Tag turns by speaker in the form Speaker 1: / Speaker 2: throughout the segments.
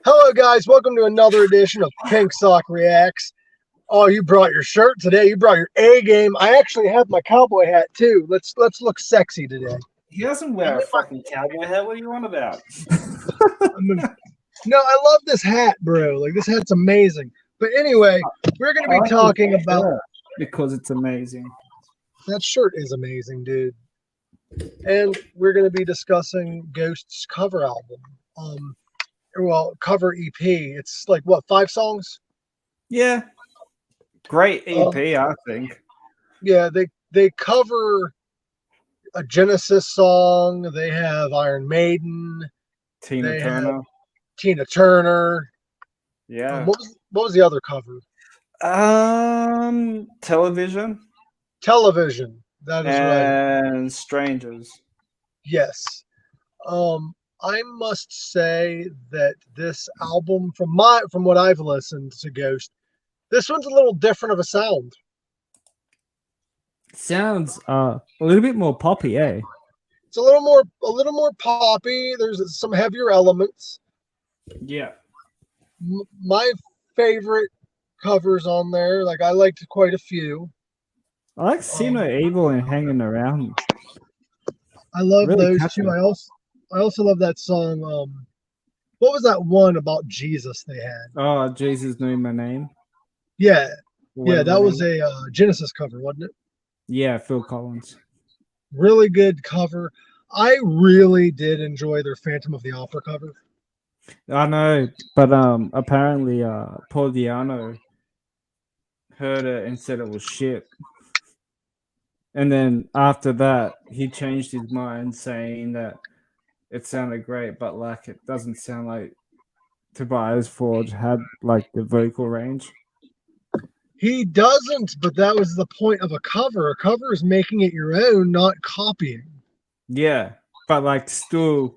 Speaker 1: Hello, guys. Welcome to another edition of Pink Sock Reacts. Oh, you brought your shirt today. You brought your A game. I actually have my cowboy hat too. Let's look sexy today.
Speaker 2: He doesn't wear a fucking cowboy hat. What are you on about?
Speaker 1: No, I love this hat, bro. Like, this hat's amazing. But anyway, we're going to be talking about...
Speaker 2: Because it's amazing.
Speaker 1: That shirt is amazing, dude. And we're going to be discussing Ghost's cover album. Cover EP. It's like, what, 5 songs?
Speaker 2: Yeah. Great EP, I think.
Speaker 1: Yeah, they cover a Genesis song. They have Iron Maiden.
Speaker 2: Tina Turner.
Speaker 1: Tina Turner.
Speaker 2: Yeah.
Speaker 1: What was the other cover?
Speaker 2: Television.
Speaker 1: Television. That is right.
Speaker 2: And Strangers.
Speaker 1: Yes. I must say that this album, from what I've listened to Ghost, this one's a little different of a sound.
Speaker 3: Sounds a little bit more poppy, eh?
Speaker 1: It's a little more poppy. There's some heavier elements.
Speaker 2: Yeah.
Speaker 1: My favorite covers on there, like I liked quite a few.
Speaker 3: I like See No Evil and Hanging Around.
Speaker 1: I love
Speaker 3: Really
Speaker 1: those
Speaker 3: catchy.
Speaker 1: two. I also love that song. What was that one about Jesus they had?
Speaker 3: Oh, Jesus Knew My Name.
Speaker 1: Yeah,
Speaker 3: Whatever
Speaker 1: that
Speaker 3: it
Speaker 1: was
Speaker 3: is.
Speaker 1: a Genesis cover, wasn't it?
Speaker 3: Yeah, Phil Collins.
Speaker 1: Really good cover. I really did enjoy their Phantom of the Opera cover.
Speaker 3: I know, but apparently Paul Diano heard it and said it was shit. And then after that, he changed his mind, saying that it sounded great, but like it doesn't sound like Tobias Forge had like the vocal range.
Speaker 1: He doesn't, but that was the point of a cover. A cover is making it your own, not copying.
Speaker 3: Yeah, but still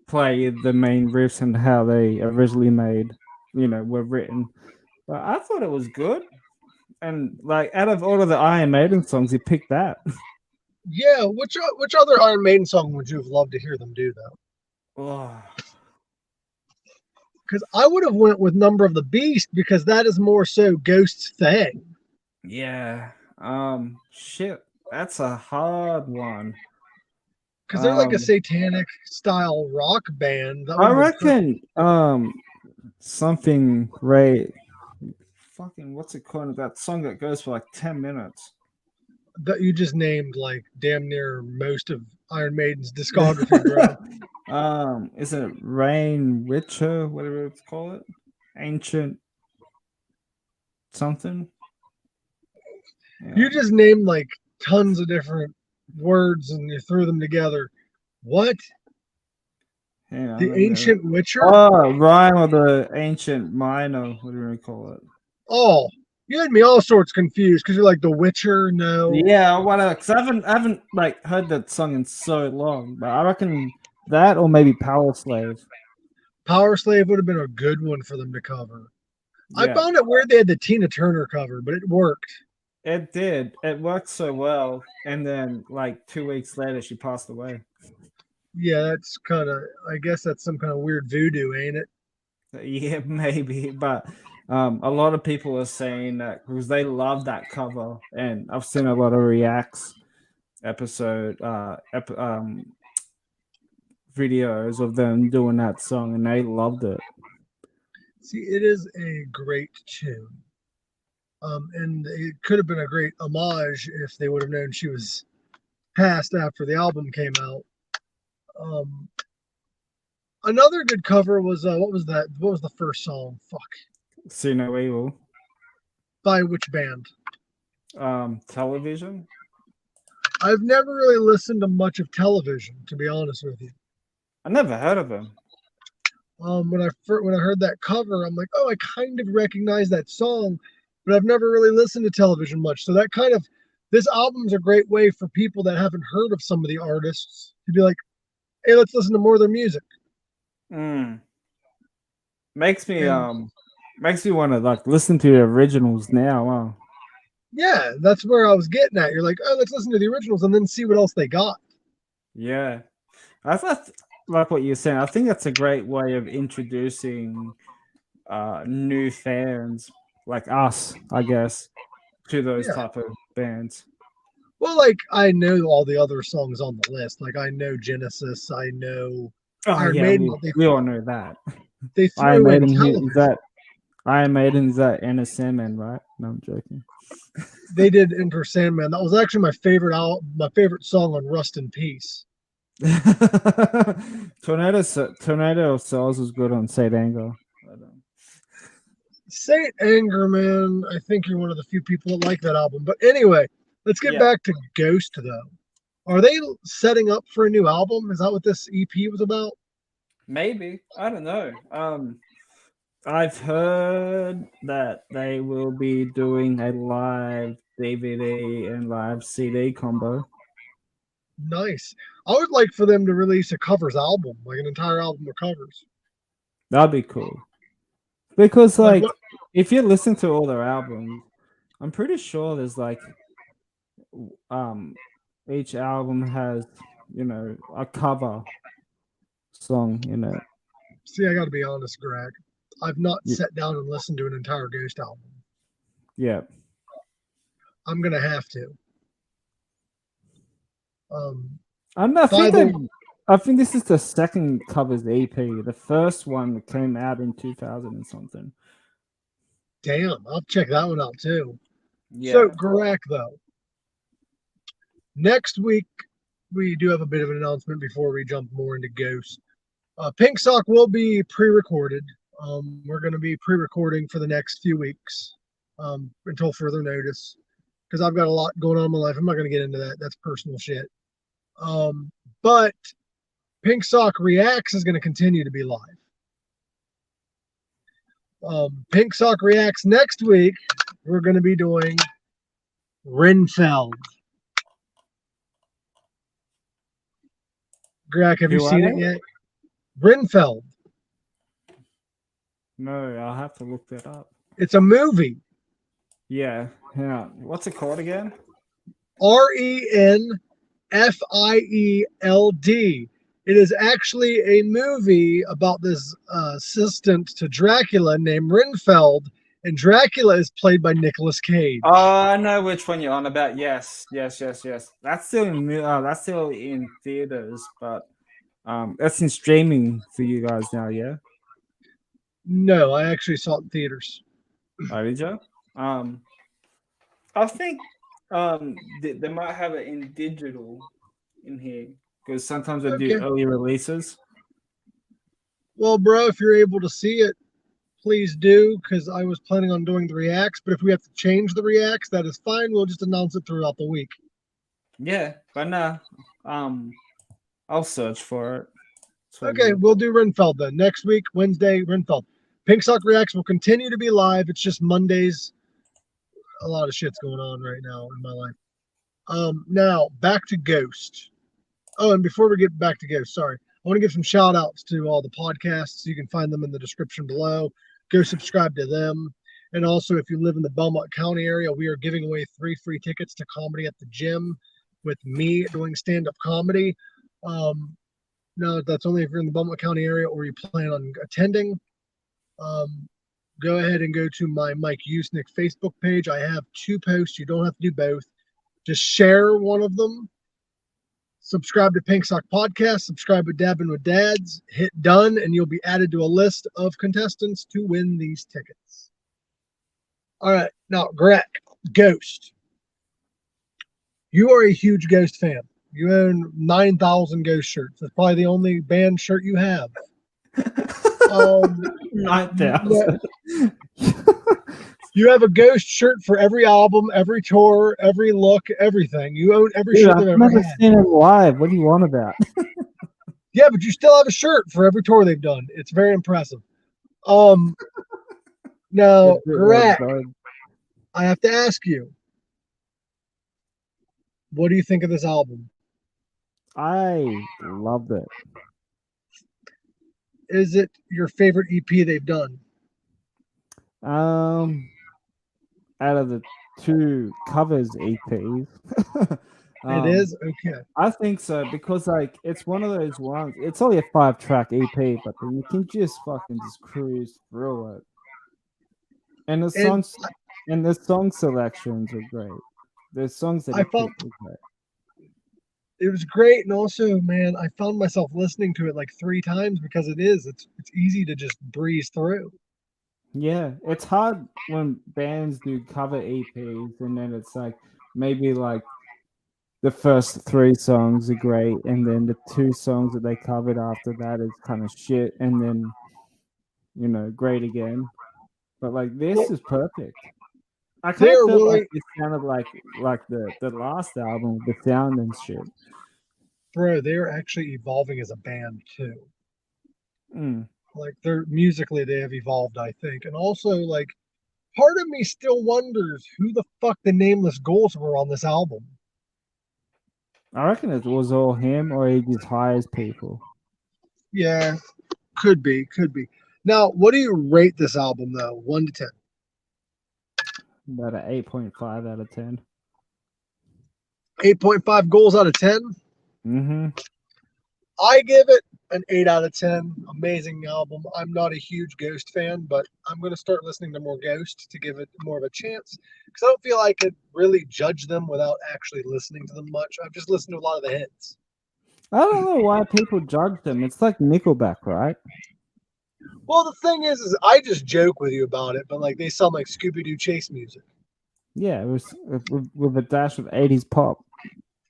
Speaker 3: play the main riffs and how they originally were written. But I thought it was good. And like out of all of the Iron Maiden songs, he picked that.
Speaker 1: Yeah, which other Iron Maiden song would you have loved to hear them do though?
Speaker 3: Oh.
Speaker 1: Because I would have went with Number of the Beast because that is more so Ghost's thing.
Speaker 3: Yeah. Shit. That's a hard one.
Speaker 1: Because they're like a satanic style rock band.
Speaker 3: I reckon something right. Fucking what's it called? That song that goes for like 10 minutes.
Speaker 1: That you just named like damn near most of Iron Maiden's discography, bro.
Speaker 3: Is it Rain Witcher, whatever it's called? Ancient something. Yeah.
Speaker 1: You just named like tons of different words and you threw them together. What?
Speaker 3: Yeah,
Speaker 1: the Ancient Witcher?
Speaker 3: Oh, Rhyme of the Ancient Minor, whatever you call it.
Speaker 1: Oh, you had me all sorts confused because you're like The Witcher. No.
Speaker 3: Yeah, whatever. Because I haven't like heard that song in so long. But I reckon that or maybe Power Slave.
Speaker 1: Power Slave would have been a good one for them to cover. Yeah. I found it weird they had the Tina Turner cover, but it worked.
Speaker 3: It did. It worked so well. And then like 2 weeks later, she passed away.
Speaker 1: Yeah, that's kind of, I guess that's some kind of weird voodoo, ain't it?
Speaker 3: Yeah, maybe. But a lot of people are saying that because they love that cover. And I've seen a lot of reacts videos of them doing that song, and they loved it.
Speaker 1: See, it is a great tune. And it could have been a great homage if they would have known she was passed after the album came out. Another good cover was what was that? What was the first song? Fuck.
Speaker 3: See No Evil.
Speaker 1: By which band?
Speaker 3: Television.
Speaker 1: I've never really listened to much of Television, to be honest with you.
Speaker 3: I never heard of them.
Speaker 1: When I heard that cover, I'm like, oh, I kind of recognize that song, but I've never really listened to Television much. So that kind of, this album's a great way for people that haven't heard of some of the artists to be like, hey, let's listen to more of their music.
Speaker 3: Makes me want to like listen to the originals now. Wow.
Speaker 1: Yeah, that's where I was getting at. You're like, oh, let's listen to the originals and then see what else they got.
Speaker 3: Yeah. like what you're saying. I think that's a great way of introducing new fans like us, I guess, to those
Speaker 1: Yeah.
Speaker 3: type of bands.
Speaker 1: Well, like I know all the other songs on the list. Like I know Genesis, I know
Speaker 3: Oh
Speaker 1: Iron
Speaker 3: yeah,
Speaker 1: Maiden.
Speaker 3: we all know that.
Speaker 1: They
Speaker 3: Iron
Speaker 1: threw in
Speaker 3: Maiden is
Speaker 1: Television.
Speaker 3: that Iron Maiden is that Enter Sandman, right? No, I'm joking.
Speaker 1: They did Enter Sandman. That was actually my favorite song on Rust in Peace.
Speaker 3: Tornado of Souls was good on Saint Anger.
Speaker 1: Saint Anger, man. I think you're one of the few people that like that album. But anyway, let's get back to Ghost, though. Are they setting up for a new album? Is that what this EP was about?
Speaker 2: Maybe. I don't know.
Speaker 3: I've heard that they will be doing a live DVD and live CD combo.
Speaker 1: Nice. I would like for them to release a covers album, like an entire album of covers.
Speaker 3: That'd be cool. Because like if you listen to all their albums, I'm pretty sure there's like each album has, you know, a cover song in it.
Speaker 1: See, I got to be honest, Greg. I've not sat down and listened to an entire Ghost album.
Speaker 3: Yeah.
Speaker 1: I'm going to have to.
Speaker 3: I think this is the second covers EP. The first one came out in 2000 and something.
Speaker 1: Damn, I'll check that one out too.
Speaker 2: Yeah.
Speaker 1: So, Gorak, though. Next week, we do have a bit of an announcement before we jump more into Ghost. Pink Sock will be pre-recorded. We're going to be pre-recording for the next few weeks until further notice because I've got a lot going on in my life. I'm not going to get into that. That's personal shit. But Pink Sock Reacts is going to continue to be live. Pink Sock Reacts next week, we're going to be doing Renfeld. Greg, have you seen it yet? Renfeld.
Speaker 3: No, I'll have to look that up.
Speaker 1: It's a movie.
Speaker 3: Yeah. What's it called again?
Speaker 1: Renfield. It is actually a movie about this assistant to Dracula named Renfeld, and Dracula is played by Nicolas Cage.
Speaker 2: Oh, I know which one you're on about. Yes. That's still in theaters, but that's in streaming for you guys now. Yeah.
Speaker 1: No, I actually saw it in theaters.
Speaker 3: Oh, did you?
Speaker 2: I think they might have it in digital in here because sometimes they do early releases.
Speaker 1: Well, bro, if you're able to see it, please do, because I was planning on doing the reacts, but if we have to change the reacts, that is fine. We'll just announce it throughout the week.
Speaker 2: Yeah, but no, I'll search for it.
Speaker 1: Okay, we'll do Renfeld then. Next week, Wednesday, Renfeld. Pink Sock Reacts will continue to be live. It's just Mondays. A lot of shit's going on right now in my life. Now, back to Ghost. Oh, and before we get back to Ghost, sorry. I want to give some shout outs to all the podcasts. You can find them in the description below. Go subscribe to them. And also, if you live in the Belmont County area, we are giving away 3 free tickets to Comedy at the Gym with me doing stand-up comedy. No, that's only if you're in the Belmont County area or you plan on attending. Go ahead and go to my Mike Usenick Facebook page. I have 2 posts. You don't have to do both. Just share one of them. Subscribe to Pink Sock Podcast. Subscribe to Dabbing with Dads. Hit done, and you'll be added to a list of contestants to win these tickets. All right. Now, Greg, Ghost. You are a huge Ghost fan. You own 9,000 Ghost shirts. That's probably the only band shirt you have.
Speaker 3: 9,000.
Speaker 1: You have a Ghost shirt for every album, every tour, every look, everything. You own every shirt they've
Speaker 3: I've
Speaker 1: ever
Speaker 3: never
Speaker 1: had.
Speaker 3: seen it live. What do you want about?
Speaker 1: Yeah, but you still have a shirt for every tour they've done. It's very impressive. Now, Greg, I have to ask you, what do you think of this album?
Speaker 3: I loved it.
Speaker 1: Is it your favorite EP they've done?
Speaker 3: Out of the 2 covers EPs,
Speaker 1: It is okay.
Speaker 3: I think so because like it's one of those ones. It's only a 5-track EP, but then you can just fucking just cruise through it. And the song selections are great. The songs that
Speaker 1: I
Speaker 3: he
Speaker 1: found
Speaker 3: picked are great.
Speaker 1: it was great, and also, man, I found myself listening to it like 3 times because it's easy to just breeze through.
Speaker 3: Yeah, it's hard when bands do cover EPs, and then it's like maybe like the first 3 songs are great, and then the 2 songs that they covered after that is kind of shit, and then great again. But like this is perfect. I kind of
Speaker 1: They're
Speaker 3: felt
Speaker 1: really,
Speaker 3: like it sounded like the last album, the sound and shit.
Speaker 1: bro, they're actually evolving as a band too.
Speaker 3: Mm.
Speaker 1: Like they're musically, they have evolved, I think, and also like part of me still wonders who the fuck the Nameless Ghouls were on this album.
Speaker 3: I reckon it was all him, or he just hires people.
Speaker 1: Yeah, could be. Now, what do you rate this album though? 1 to 10.
Speaker 3: About an 8.5 out of 10.
Speaker 1: 8.5 goals out of 10.
Speaker 3: Mm-hmm.
Speaker 1: I give it an 8 out of 10. Amazing album. I'm not a huge Ghost fan, but I'm going to start listening to more Ghost to give it more of a chance because I don't feel I could really judge them without actually listening to them much. I've just listened to a lot of the hits.
Speaker 3: I don't know why people judge them. It's like Nickelback, right?
Speaker 1: Well, the thing is I just joke with you about it, but like they sound like Scooby-Doo chase music.
Speaker 3: Yeah, it was with a dash of 80s pop.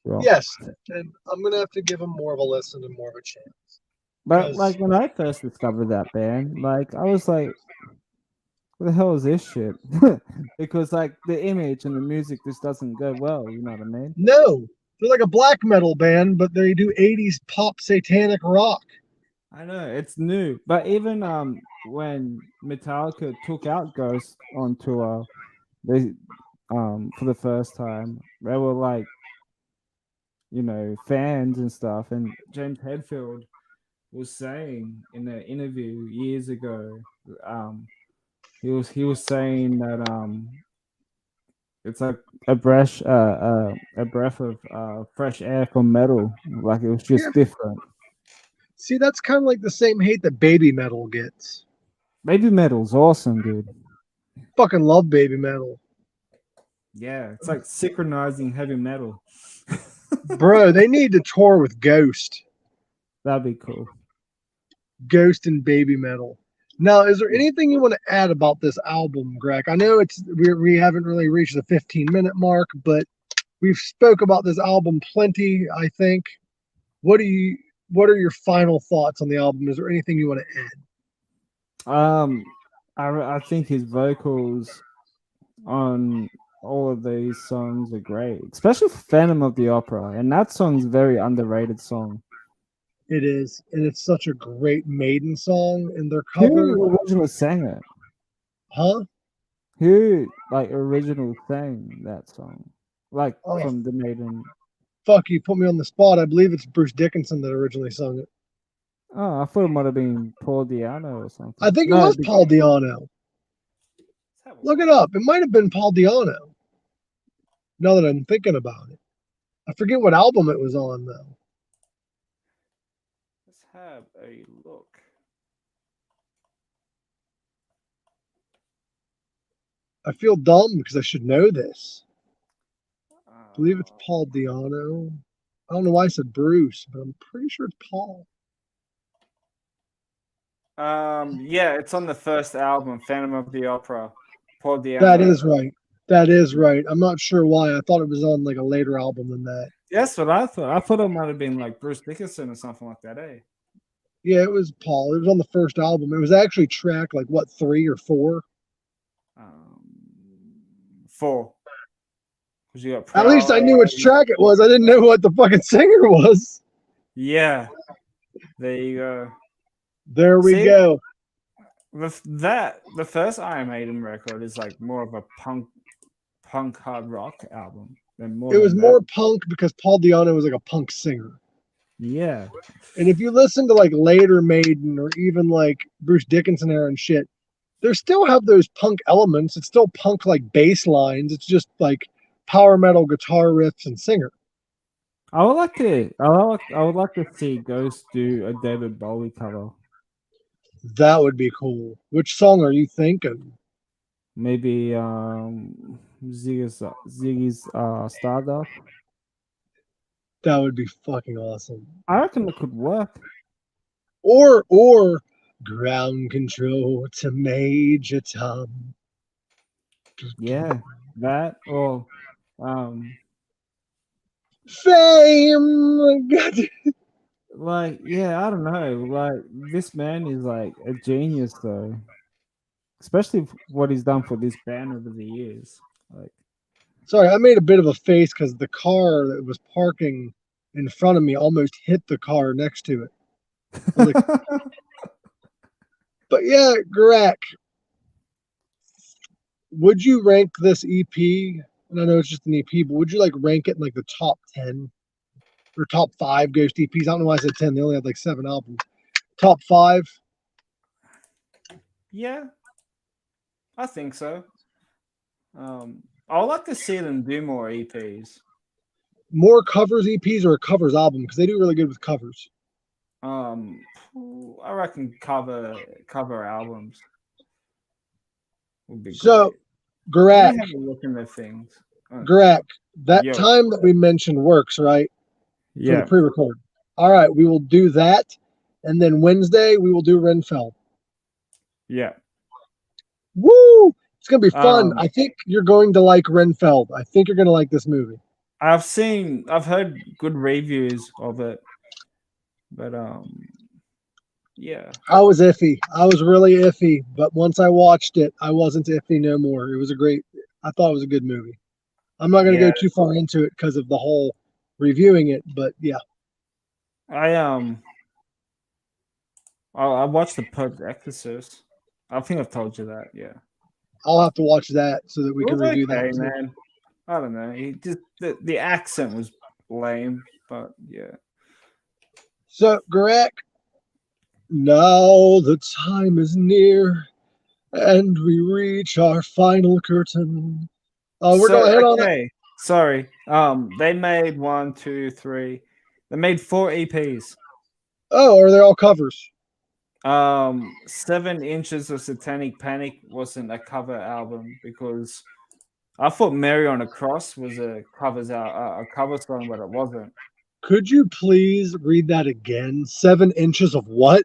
Speaker 3: Rock.
Speaker 1: Yes, and I'm going to have to give them more of a listen and more of a chance.
Speaker 3: But like when I first discovered that band, like I was like, what the hell is this shit? Because like the image and the music just doesn't go well, you know what I mean?
Speaker 1: No, they're like a black metal band, but they do 80s pop satanic rock.
Speaker 3: I know it's new, but even when Metallica took out Ghost on tour, they for the first time, they were like, fans and stuff, and James Hetfield was saying in an interview years ago, he was saying that it's like a breath of fresh air from metal, like it was just different.
Speaker 1: See, that's kind of like the same hate that baby metal gets.
Speaker 3: Baby metal's awesome, dude.
Speaker 1: Fucking love baby metal.
Speaker 3: Yeah, it's like synchronizing heavy metal.
Speaker 1: Bro, they need to tour with Ghost.
Speaker 3: That'd be cool.
Speaker 1: Ghost and baby metal. Now, is there anything you want to add about this album, Greg? I know we haven't really reached the 15-minute mark, but we've spoke about this album plenty, I think. What are your final thoughts on the album? Is there anything you want to
Speaker 3: add? I think his vocals on all of these songs are great, especially Phantom of the Opera, and that song's a very underrated song.
Speaker 1: It is, and it's such a great Maiden song, and their cover.
Speaker 3: Who originally sang it?
Speaker 1: Huh?
Speaker 3: Who originally sang that song? From the Maiden.
Speaker 1: Fuck, you put me on the spot. I believe it's Bruce Dickinson that originally sung it.
Speaker 3: Oh, I thought it might have been Paul Di'Anno or something.
Speaker 1: I think it was Paul Di'Anno. Look it up. It might have been Paul Di'Anno. Now that I'm thinking about it. I forget what album it was on, though.
Speaker 3: Let's have a look.
Speaker 1: I feel dumb because I should know this. I believe it's Paul Di'Anno. I don't know why I said Bruce, but I'm pretty sure it's Paul.
Speaker 2: Yeah, it's on the first album, Phantom of the Opera. Paul Di'Anno.
Speaker 1: That is right. I'm not sure why. I thought it was on like a later album than that.
Speaker 2: That's what I thought. I thought it might have been like Bruce Dickinson or something like that, eh?
Speaker 1: Yeah, it was Paul. It was on the first album. It was actually track 3 or 4?
Speaker 2: 4.
Speaker 1: At least I knew which track it was. I didn't know what the fucking singer was.
Speaker 2: Yeah. There you go.
Speaker 1: There we go.
Speaker 2: The first Iron Maiden record is like more of a punk hard rock album.
Speaker 1: It was more punk because Paul Di'Anno was like a punk singer.
Speaker 3: Yeah.
Speaker 1: And if you listen to later Maiden or even Bruce Dickinson era and shit, they still have those punk elements. It's still punk bass lines. It's just power metal guitar riffs and singer.
Speaker 3: I would like to. I would like to see Ghost do a David Bowie cover.
Speaker 1: That would be cool. Which song are you thinking?
Speaker 3: Maybe Ziggy's Stardust.
Speaker 1: That would be fucking awesome.
Speaker 3: I reckon it could work.
Speaker 1: Or ground control to Major Tom.
Speaker 3: Yeah, that or
Speaker 1: Fame. God.
Speaker 3: like yeah, I don't know. Like this man is like a genius though. Especially what he's done for this band over the years. Like
Speaker 1: Sorry, I made a bit of a face because the car that was parking in front of me almost hit the car next to it. But yeah, Gorak, would you rank this EP? And I know it's just an EP, but would you like rank it in like the top 10 or top 5 Ghost EPs? I don't know why I said 10. They only had like 7 albums. Top 5?
Speaker 2: Yeah, I think so. I would like to see them do more EPs.
Speaker 1: More covers EPs or a covers album? Because they do really good with covers.
Speaker 2: I reckon cover albums would be
Speaker 1: So,
Speaker 2: great.
Speaker 1: Gorak,
Speaker 2: Let me have a look in the things.
Speaker 1: Gorak, that
Speaker 2: Yo.
Speaker 1: time that we mentioned works, right? For
Speaker 3: yeah.
Speaker 1: the pre-record. All right, we will do that. And then Wednesday, we will do Renfeld.
Speaker 2: Yeah.
Speaker 1: Woo! It's going to be fun. I think you're going to like Renfeld. I think you're going to like this movie.
Speaker 2: I've heard good reviews of it. But yeah.
Speaker 1: I was iffy. I was really iffy. But once I watched it, I wasn't iffy no more. It was I thought it was a good movie. I'm not going to go too far into it because of the whole reviewing it. But yeah.
Speaker 2: I watched The Pope's Exorcist. I think I've told you that, yeah.
Speaker 1: I'll have to watch that so that we can review that too.
Speaker 2: Man. I don't know. He just the accent was lame, but yeah.
Speaker 1: So, Gorak, now the time is near, and we reach our final curtain. We're going to head on it.
Speaker 2: Sorry. They made 1, 2, 3. They made 4 EPs.
Speaker 1: Oh, are they all covers?
Speaker 2: 7 Inches of Satanic Panic wasn't a cover album because I thought Mary on a Cross was a cover song, but it wasn't.
Speaker 1: Could you please read that again? 7 inches of what?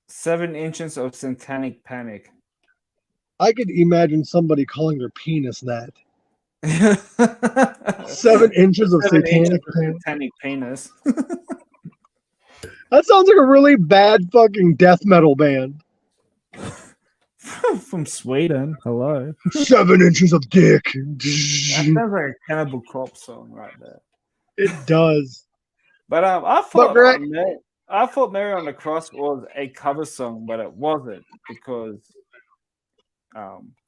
Speaker 2: 7 Inches of Satanic Panic.
Speaker 1: I could imagine somebody calling their penis that. 7 inches of satanic
Speaker 2: penis.
Speaker 1: That sounds like a really bad fucking death metal band.
Speaker 2: From Sweden. Hello.
Speaker 1: 7 inches of dick.
Speaker 2: That sounds like a Cannibal Corpse song right there.
Speaker 1: It does.
Speaker 2: But I thought Mary on the Cross was a cover song, but it wasn't because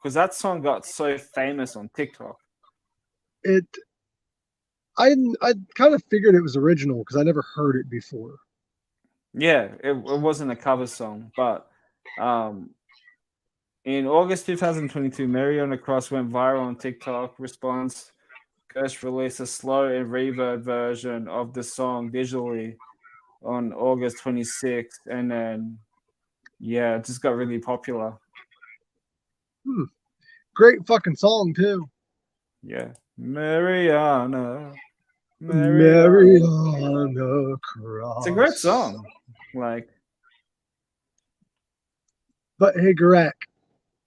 Speaker 2: that song got so famous on TikTok.
Speaker 1: I kind of figured it was original because I never heard it before.
Speaker 2: Yeah, it wasn't a cover song, but in August 2022, Mary on the Cross went viral on TikTok. Response: Ghost released a slow and reverb version of the song digitally on August 26th, and then it just got really popular.
Speaker 1: Great fucking song too.
Speaker 2: Yeah, Mariana
Speaker 1: Cross.
Speaker 2: It's a great song.
Speaker 1: But hey, Gorak,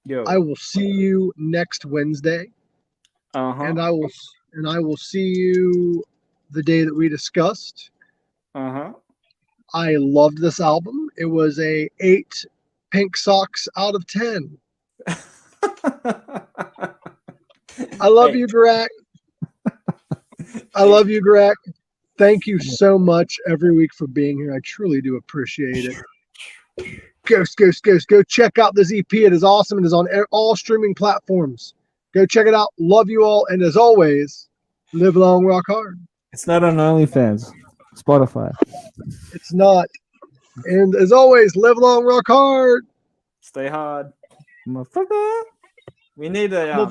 Speaker 2: yo,
Speaker 1: I will see you next Wednesday. And I will see you the day that we discussed. I loved this album. It was a 8 pink socks out of 10. I love you, Gorak. I love you, Gorak. Thank you so much every week for being here. I truly do appreciate it. Ghost. Go check out this EP. It is awesome. It is on all streaming platforms. Go check it out. Love you all. And as always, live long, rock hard.
Speaker 3: It's not on OnlyFans. Spotify.
Speaker 1: It's not. And as always, live long, rock hard.
Speaker 2: Stay hard. Motherfucker. We need a